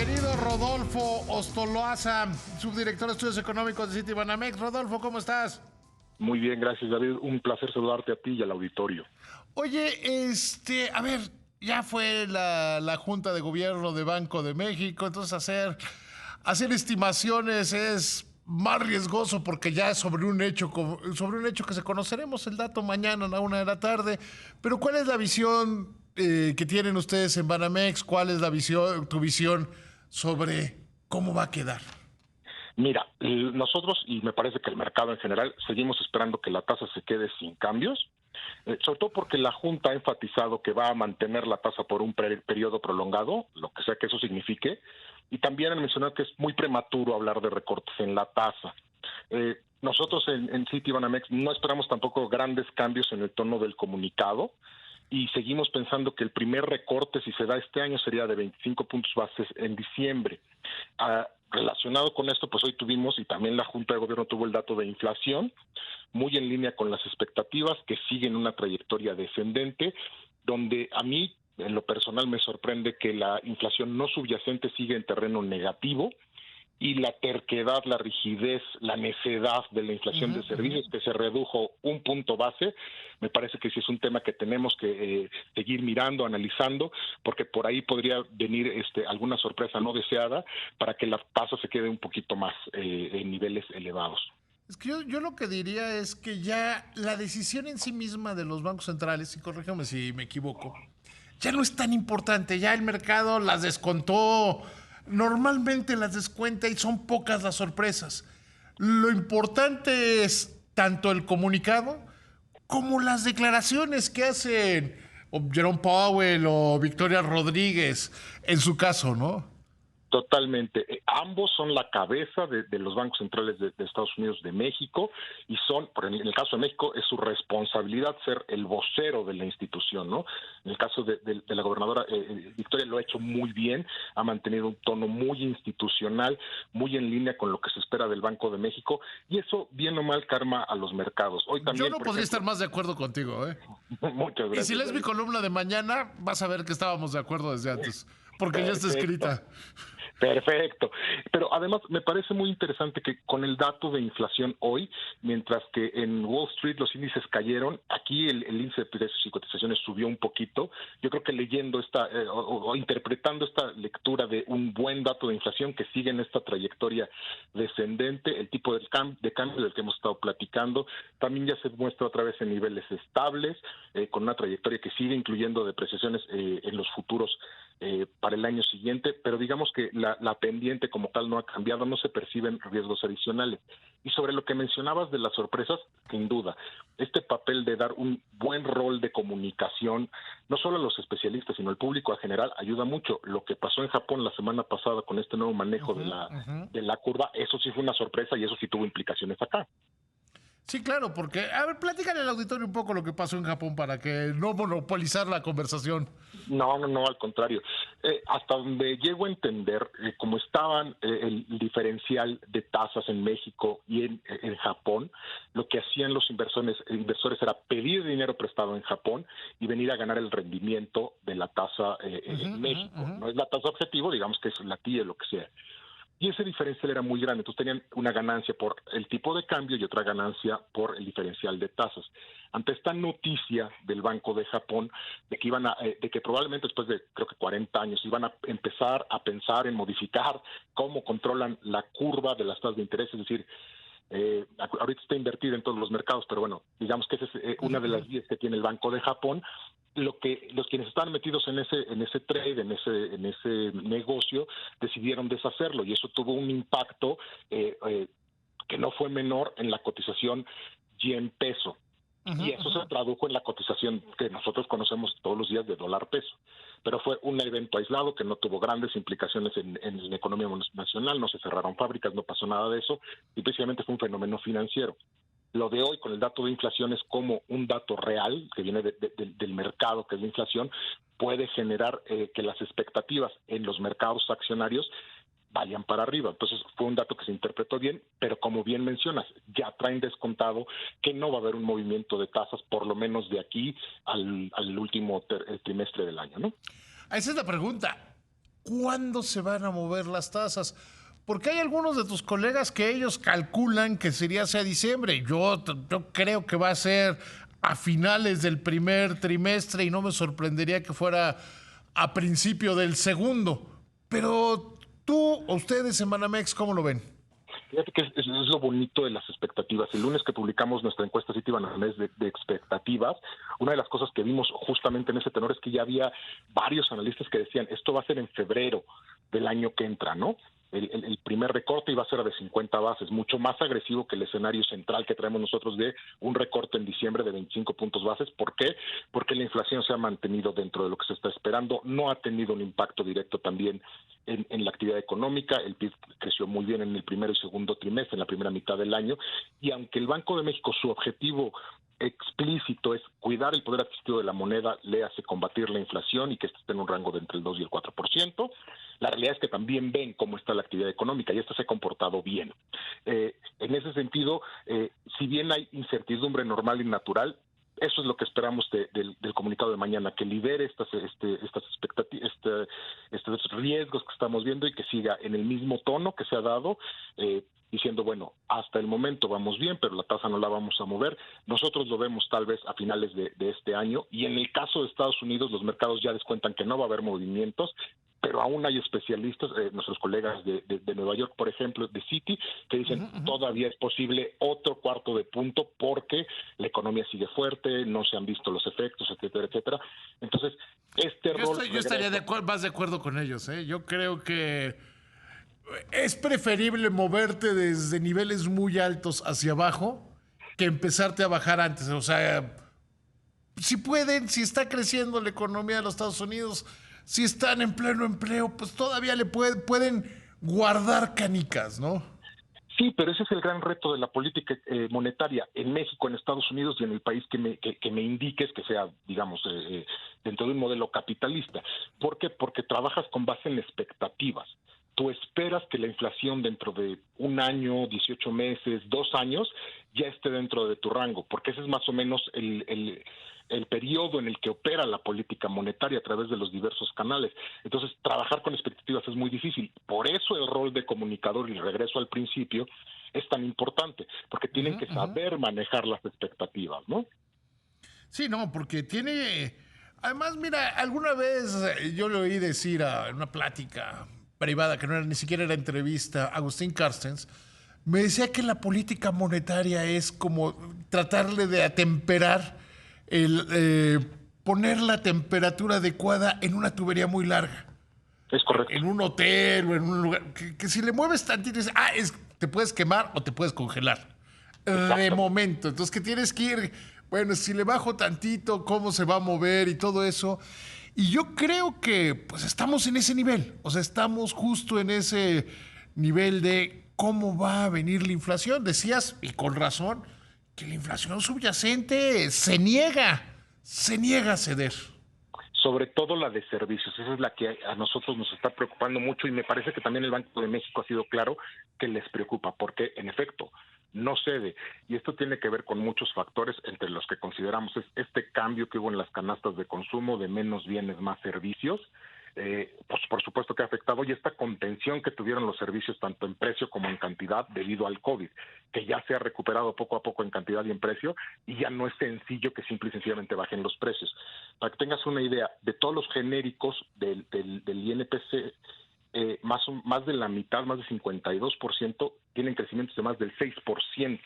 Querido Rodolfo Ostoloaza, subdirector de Estudios Económicos de Citibanamex. Rodolfo, ¿cómo estás? Muy bien, gracias, David. Un placer saludarte a ti y al auditorio. Oye, a ver, ya fue la Junta de Gobierno de Banco de México, entonces hacer estimaciones es más riesgoso porque ya es sobre un hecho que se conoceremos el dato mañana a la 1 de la tarde. Pero ¿cuál es la visión que tienen ustedes en Banamex? ¿Cuál es tu visión sobre cómo va a quedar? Mira, nosotros, y me parece que el mercado en general, seguimos esperando que la tasa se quede sin cambios, sobre todo porque la Junta ha enfatizado que va a mantener la tasa por un periodo prolongado, lo que sea que eso signifique, y también han mencionado que es muy prematuro hablar de recortes en la tasa. Nosotros en Citibanamex no esperamos tampoco grandes cambios en el tono del comunicado, y seguimos pensando que el primer recorte, si se da este año, sería de 25 puntos bases en diciembre. Relacionado con esto, pues hoy tuvimos, y también la Junta de Gobierno tuvo el dato de inflación, muy en línea con las expectativas, que siguen una trayectoria descendente, donde a mí, en lo personal, me sorprende que la inflación no subyacente sigue en terreno negativo, y la terquedad, la rigidez, la necedad de la inflación de servicios, que se redujo un punto base, me parece que sí es un tema que tenemos que seguir mirando, analizando, porque por ahí podría venir alguna sorpresa no deseada para que la tasa se quede un poquito más en niveles elevados. Es que yo lo que diría es que ya la decisión en sí misma de los bancos centrales, y corrígeme si me equivoco, ya no es tan importante. Ya el mercado las descontó. Normalmente las descuenta y son pocas las sorpresas. Lo importante es tanto el comunicado como las declaraciones que hacen Jerome Powell o Victoria Rodríguez, en su caso, ¿no? Totalmente. Ambos son la cabeza de los bancos centrales de Estados Unidos, de México, y en el caso de México, es su responsabilidad ser el vocero de la institución, ¿no? En el caso de la gobernadora Victoria lo ha hecho muy bien, ha mantenido un tono muy institucional, muy en línea con lo que se espera del Banco de México, y eso, bien o mal, calma a los mercados. Hoy Yo también, no por podría ejemplo, estar más de acuerdo contigo, ¿eh? muchas Y si gracias, lees mi David. columna de mañana, vas a ver que estábamos de acuerdo desde antes, porque ya está Perfecto. escrita. Perfecto. Pero además me parece muy interesante que con el dato de inflación hoy, mientras que en Wall Street los índices cayeron, aquí el índice de precios y cotizaciones subió un poquito. Yo creo que leyendo o interpretando esta lectura de un buen dato de inflación que sigue en esta trayectoria descendente, el tipo de cambio del que hemos estado platicando, también ya se muestra otra vez en niveles estables, con una trayectoria que sigue incluyendo depreciaciones en los futuros para el año siguiente, pero digamos que la pendiente como tal no ha cambiado, no se perciben riesgos adicionales. Y sobre lo que mencionabas de las sorpresas, sin duda, este papel de dar un buen rol de comunicación, no solo a los especialistas, sino al público en general, ayuda mucho. Lo que pasó en Japón la semana pasada con este nuevo manejo de la curva, eso sí fue una sorpresa y eso sí tuvo implicaciones acá. Sí, claro, porque, a ver, platícale al auditorio un poco lo que pasó en Japón para que no monopolizar la conversación. No, al contrario. Hasta donde llego a entender, como estaban el diferencial de tasas en México y en Japón, lo que hacían los inversores era pedir dinero prestado en Japón y venir a ganar el rendimiento de la tasa en México. No es la tasa objetivo, digamos que es la TIE, lo que sea. Y ese diferencial era muy grande, entonces tenían una ganancia por el tipo de cambio y otra ganancia por el diferencial de tasas. Ante esta noticia del Banco de Japón de que probablemente después de creo que 40 años iban a empezar a pensar en modificar cómo controlan la curva de las tasas de interés, es decir, ahorita está invertida en todos los mercados, pero bueno, digamos que esa es una de las vías que tiene el Banco de Japón. Los quienes están metidos en ese trade, en ese negocio, decidieron deshacerlo y eso tuvo un impacto que no fue menor en la cotización yen peso. Y eso se tradujo en la cotización que nosotros conocemos todos los días de dólar peso. Pero fue un evento aislado que no tuvo grandes implicaciones en la economía nacional, no se cerraron fábricas, no pasó nada de eso, y precisamente fue un fenómeno financiero. Lo de hoy con el dato de inflación es como un dato real que viene del mercado, que es la inflación, puede generar que las expectativas en los mercados accionarios vayan para arriba. Entonces fue un dato que se interpretó bien, pero como bien mencionas, ya traen descontado que no va a haber un movimiento de tasas por lo menos de aquí al último trimestre del año, ¿no? Esa es la pregunta. ¿cuándo se van a mover las tasas? Porque hay algunos de tus colegas que ellos calculan que sería hacia diciembre. Yo creo que va a ser a finales del primer trimestre y no me sorprendería que fuera a principio del segundo. Pero tú o ustedes en Banamex, ¿cómo lo ven? Fíjate que es lo bonito de las expectativas. El lunes que publicamos nuestra encuesta Citibanamex de expectativas, una de las cosas que vimos justamente en ese tenor es que ya había varios analistas que decían esto va a ser en febrero del año que entra, ¿no? El primer recorte iba a ser de 50 bases, mucho más agresivo que el escenario central que traemos nosotros de un recorte en diciembre de 25 puntos bases. ¿Por qué? Porque la inflación se ha mantenido dentro de lo que se está esperando, no ha tenido un impacto directo también en la actividad económica, el PIB creció muy bien en el primero y segundo trimestre, en la primera mitad del año, y aunque el Banco de México, su objetivo explícito es cuidar el poder adquisitivo de la moneda, le hace combatir la inflación y que esté en un rango de entre el 2 y el 4%. La realidad es que también ven cómo está la actividad económica y esto se ha comportado bien. En ese sentido, si bien hay incertidumbre normal y natural, eso es lo que esperamos del comunicado de mañana, que libere estos riesgos que estamos viendo y que siga en el mismo tono que se ha dado, diciendo, bueno, hasta el momento vamos bien, pero la tasa no la vamos a mover. Nosotros lo vemos tal vez a finales de este año, y en el caso de Estados Unidos los mercados ya descuentan que no va a haber movimientos, pero aún hay especialistas, nuestros colegas de Nueva York, por ejemplo, de Citi, que dicen todavía es posible otro cuarto de punto porque la economía sigue fuerte, no se han visto los efectos, etcétera, etcétera. Entonces, Yo estaría más de acuerdo con ellos, ¿eh? Yo creo que es preferible moverte desde niveles muy altos hacia abajo que empezarte a bajar antes. O sea, si pueden, si está creciendo la economía de los Estados Unidos, si están en pleno empleo, pues todavía pueden guardar canicas, ¿no? Sí, pero ese es el gran reto de la política monetaria en México, en Estados Unidos y en el país que me indiques que sea, digamos, dentro de un modelo capitalista. ¿Por qué? Porque trabajas con base en expectativas. Tú esperas que la inflación dentro de un año, 18 meses, 2 años, ya esté dentro de tu rango, porque ese es más o menos el periodo en el que opera la política monetaria a través de los diversos canales. Entonces, trabajar con expectativas es muy difícil. Por eso el rol de comunicador, y regreso al principio, es tan importante, porque tienen que saber manejar las expectativas, ¿no? Sí, no, porque tiene... Además, mira, alguna vez yo le oí decir en una plática privada, que no era ni siquiera era entrevista, Agustín Carstens, me decía que la política monetaria es como tratarle de atemperar, poner la temperatura adecuada en una tubería muy larga. Es correcto. En un hotel o en un lugar. Que si le mueves tantito, te puedes quemar o te puedes congelar. De momento. Entonces, que tienes que ir. Bueno, si le bajo tantito, cómo se va a mover y todo eso. Y yo creo que pues estamos en ese nivel. O sea, estamos justo en ese nivel de cómo va a venir la inflación. Decías, y con razón, que la inflación subyacente se niega a ceder. Sobre todo la de servicios, esa es la que a nosotros nos está preocupando mucho, y me parece que también el Banco de México ha sido claro que les preocupa, porque en efecto no cede, y esto tiene que ver con muchos factores, entre los que consideramos es este cambio que hubo en las canastas de consumo de menos bienes, más servicios. Pues por supuesto que ha afectado, y esta contención que tuvieron los servicios tanto en precio como en cantidad debido al COVID, que ya se ha recuperado poco a poco en cantidad y en precio, y ya no es sencillo que simple y sencillamente bajen los precios. Para que tengas una idea, de todos los genéricos del INPC, más de la mitad, más del 52%, tienen crecimientos de más del 6%.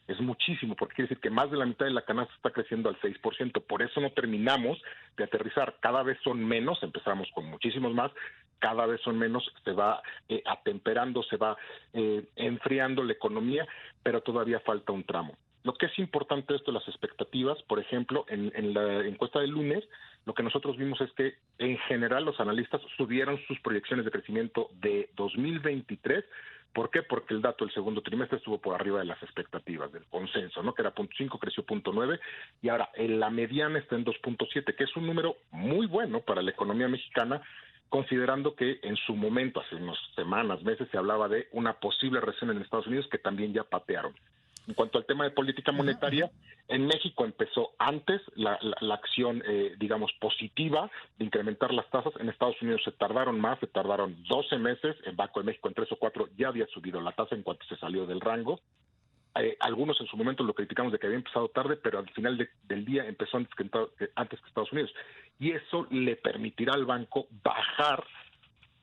Es muchísimo, porque quiere decir que más de la mitad de la canasta está creciendo al 6%. Por eso no terminamos de aterrizar. Cada vez son menos, empezamos con muchísimos más, cada vez son menos, se va atemperando, se va enfriando la economía, pero todavía falta un tramo. Lo que es importante esto, las expectativas, por ejemplo, en la encuesta del lunes, lo que nosotros vimos es que en general los analistas subieron sus proyecciones de crecimiento de 2023. ¿Por qué? Porque el dato del segundo trimestre estuvo por arriba de las expectativas, del consenso, ¿no? Que era 0.5, creció 0.9, y ahora en la mediana está en 2.7, que es un número muy bueno para la economía mexicana, considerando que en su momento, hace unas semanas, meses, se hablaba de una posible recesión en Estados Unidos que también ya patearon. En cuanto al tema de política monetaria, en México empezó antes la acción, digamos, positiva de incrementar las tasas. En Estados Unidos se tardaron más, se tardaron 12 meses. En Banco de México en 3 o 4 ya había subido la tasa en cuanto se salió del rango. Algunos en su momento lo criticamos de que había empezado tarde, pero al final del día empezó antes que Estados Unidos. Y eso le permitirá al banco bajar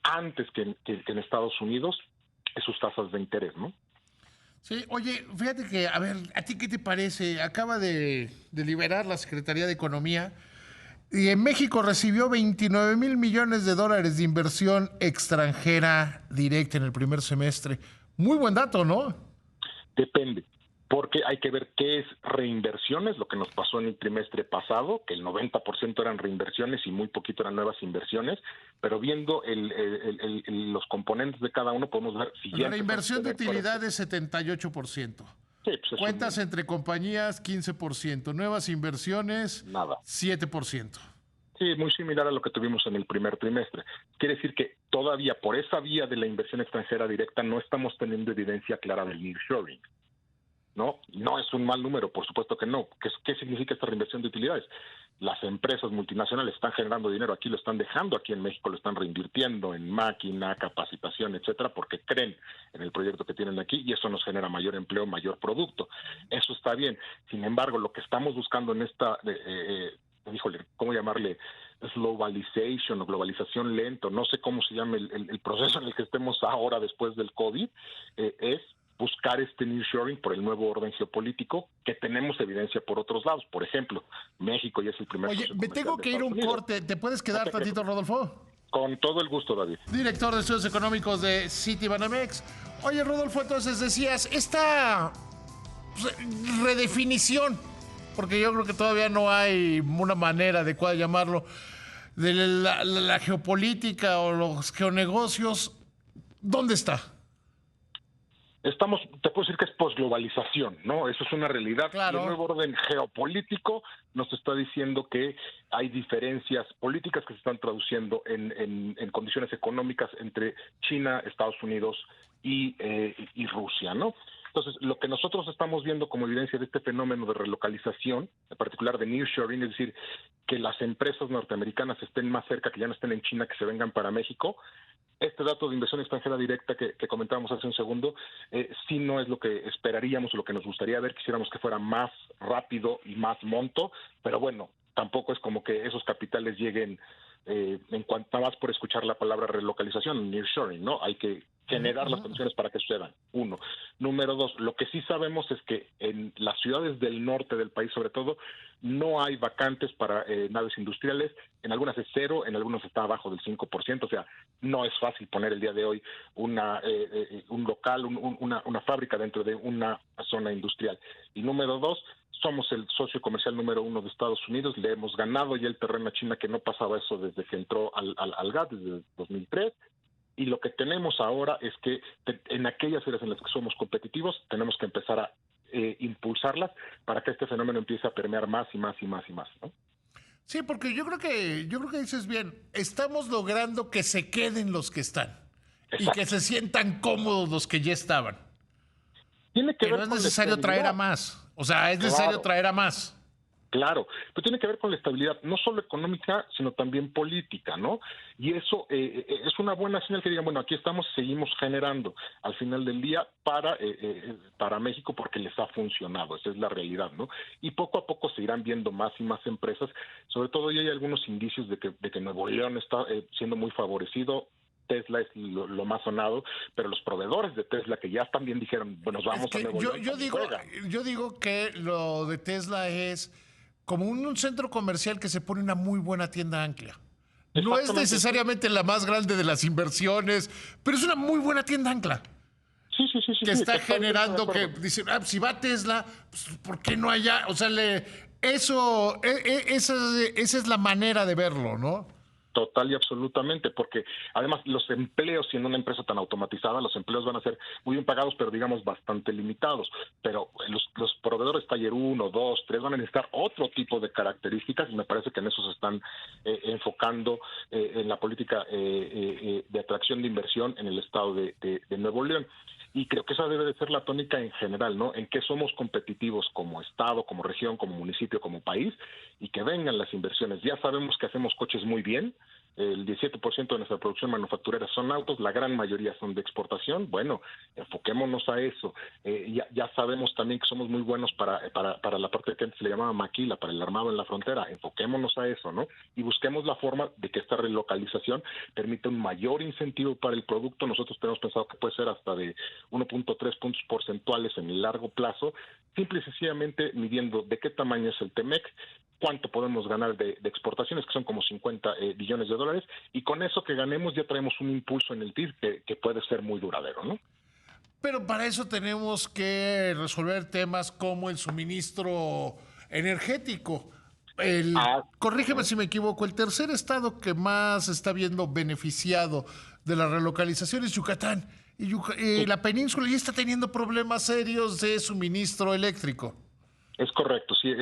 antes que en Estados Unidos sus tasas de interés, ¿no? Sí, oye, fíjate que, a ver, ¿a ti qué te parece? Acaba de liberar la Secretaría de Economía y en México recibió 29,000 millones de dólares de inversión extranjera directa en el primer semestre. Muy buen dato, ¿no? Depende, porque hay que ver qué es reinversiones, lo que nos pasó en el trimestre pasado, que el 90% eran reinversiones y muy poquito eran nuevas inversiones, pero viendo los componentes de cada uno podemos ver si ya Reinversión de utilidades 78%. Sí, pues Cuentas entre compañías 15%. Nuevas inversiones nada. 7%. Sí, muy similar a lo que tuvimos en el primer trimestre. Quiere decir que todavía por esa vía de la inversión extranjera directa no estamos teniendo evidencia clara del nearshoring. No es un mal número, por supuesto que no. ¿Qué significa esta reinversión de utilidades? Las empresas multinacionales están generando dinero aquí, lo están dejando aquí en México, lo están reinvirtiendo en máquina, capacitación, etcétera, porque creen en el proyecto que tienen aquí y eso nos genera mayor empleo, mayor producto. Eso está bien. Sin embargo, lo que estamos buscando en esta, ¿cómo llamarle? Globalization o globalización lento, no sé cómo se llama el proceso en el que estemos ahora después del COVID, es buscar este nearshoring por el nuevo orden geopolítico que tenemos evidencia por otros lados. Por ejemplo, México ya es el primer Oye, socio me comercial tengo de que ir a Estados un Unidos. corte. ¿Te puedes quedar tantito, Rodolfo? Con todo el gusto, David. Director de Estudios Económicos de Citibanamex. Oye, Rodolfo, entonces decías, esta redefinición, porque yo creo que todavía no hay una manera adecuada de llamarlo, de la geopolítica o los geonegocios, ¿dónde está? Te puedo decir que es posglobalización, ¿no? Eso es una realidad. Claro. Y el nuevo orden geopolítico nos está diciendo que hay diferencias políticas que se están traduciendo en condiciones económicas entre China, Estados Unidos y Rusia, ¿no? Entonces, lo que nosotros estamos viendo como evidencia de este fenómeno de relocalización, en particular de nearshoring, es decir, que las empresas norteamericanas estén más cerca, que ya no estén en China, que se vengan para México. Este dato de inversión extranjera directa que comentábamos hace un segundo, sí no es lo que esperaríamos o lo que nos gustaría ver. Quisiéramos que fuera más rápido y más monto, pero bueno, tampoco es como que esos capitales lleguen en cuanto más por escuchar la palabra relocalización, nearshoring, ¿no? Hay que generar las condiciones para que sucedan, uno. Número dos, lo que sí sabemos es que en las ciudades del norte del país, sobre todo, no hay vacantes para naves industriales. En algunas es cero, en algunos está abajo del 5%, o sea, no es fácil poner el día de hoy un local, una fábrica dentro de una zona industrial. Y número dos, somos el socio comercial número 1 de Estados Unidos, le hemos ganado ya el terreno a China, que no pasaba eso desde que entró al GATT, desde 2003, y lo que tenemos ahora es que en aquellas áreas en las que somos competitivos tenemos que empezar a impulsarlas para que este fenómeno empiece a permear más y más y más y más, ¿no? Sí, porque yo creo que dices bien, estamos logrando que se queden los que están. Exacto. Y que se sientan cómodos los que ya estaban. Tiene que Pero ver es con necesario traer a más. O sea, es necesario traer a más. Claro, pero tiene que ver con la estabilidad, no solo económica, sino también política, ¿no? Y eso es una buena señal que digan, bueno, aquí estamos, seguimos generando al final del día para México porque les ha funcionado, esa es la realidad, ¿no? Y poco a poco se irán viendo más y más empresas, sobre todo ya hay algunos indicios de que Nuevo León está siendo muy favorecido. Tesla es lo más sonado, pero los proveedores de Tesla que ya también dijeron, bueno, vamos a Nuevo León. Yo digo que lo de Tesla es como un centro comercial que se pone una muy buena tienda ancla. No es necesariamente la más grande de las inversiones, pero es una muy buena tienda ancla. Sí. Que está generando que dicen, si va Tesla, pues, ¿por qué no allá? O sea, esa es la manera de verlo, ¿no? Total y absolutamente, porque además los empleos, siendo una empresa tan automatizada, los empleos van a ser muy bien pagados, pero digamos bastante limitados. Pero los proveedores taller 1, 2, 3 van a necesitar otro tipo de características y me parece que en eso se están enfocando en la política de atracción de inversión en el estado de Nuevo León. y creo que esa debe de ser la tónica en general, ¿no? En qué somos competitivos como Estado, como región, como municipio, como país, y que vengan las inversiones. Ya sabemos que hacemos coches muy bien, el 17% de nuestra producción manufacturera son autos, la gran mayoría son de exportación. Bueno, enfoquémonos a eso. Ya sabemos también que somos muy buenos para la parte que antes se le llamaba maquila, para el armado en la frontera. Enfoquémonos a eso, ¿no? Y busquemos la forma de que esta relocalización permita un mayor incentivo para el producto. Nosotros tenemos pensado que puede ser hasta de 1.3 puntos porcentuales en el largo plazo, simple y sencillamente midiendo de qué tamaño es el TEMEC, cuánto podemos ganar de exportaciones, que son como 50 billones de dólares, y con eso que ganemos ya traemos un impulso en el PIB que puede ser muy duradero, ¿no? Pero para eso tenemos que resolver temas como el suministro energético. Corrígeme si me equivoco, el tercer estado que más está viendo beneficiado de la relocalización es Yucatán. Y la península ya está teniendo problemas serios de suministro eléctrico. Es correcto, sí.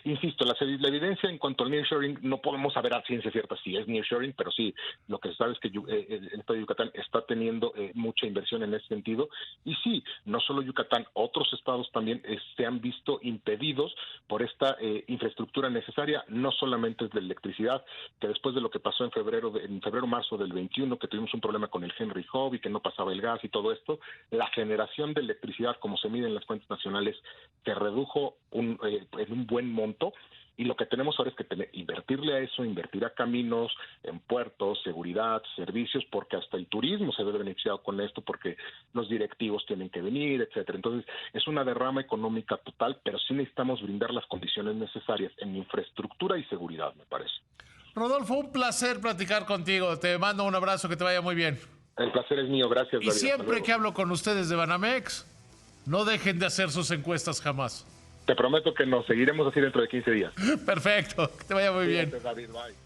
Insisto, la evidencia en cuanto al nearshoring no podemos saber a ciencia cierta si es nearshoring, pero sí, lo que se sabe es que el estado de Yucatán está teniendo mucha inversión en ese sentido. Y sí, no solo Yucatán, otros estados también se han visto impedidos por esta infraestructura necesaria, no solamente de electricidad, que después de lo que pasó en febrero-marzo del 21, que tuvimos un problema con el Henry Hub y que no pasaba el gas y todo esto, la generación de electricidad, como se mide en las fuentes nacionales, se redujo en un buen monto, y lo que tenemos ahora es que invertirle a eso, invertir a caminos, en puertos, seguridad, servicios, porque hasta el turismo se ve beneficiado con esto, porque los directivos tienen que venir, etcétera. Entonces, es una derrama económica total, pero sí necesitamos brindar las condiciones necesarias en infraestructura y seguridad, me parece. Rodolfo, un placer platicar contigo. Te mando un abrazo, que te vaya muy bien. El placer es mío, gracias, David. Y siempre que hablo con ustedes de Banamex, no dejen de hacer sus encuestas jamás. Te prometo que nos seguiremos así dentro de 15 días. Perfecto, que te vaya muy bien. David, bye.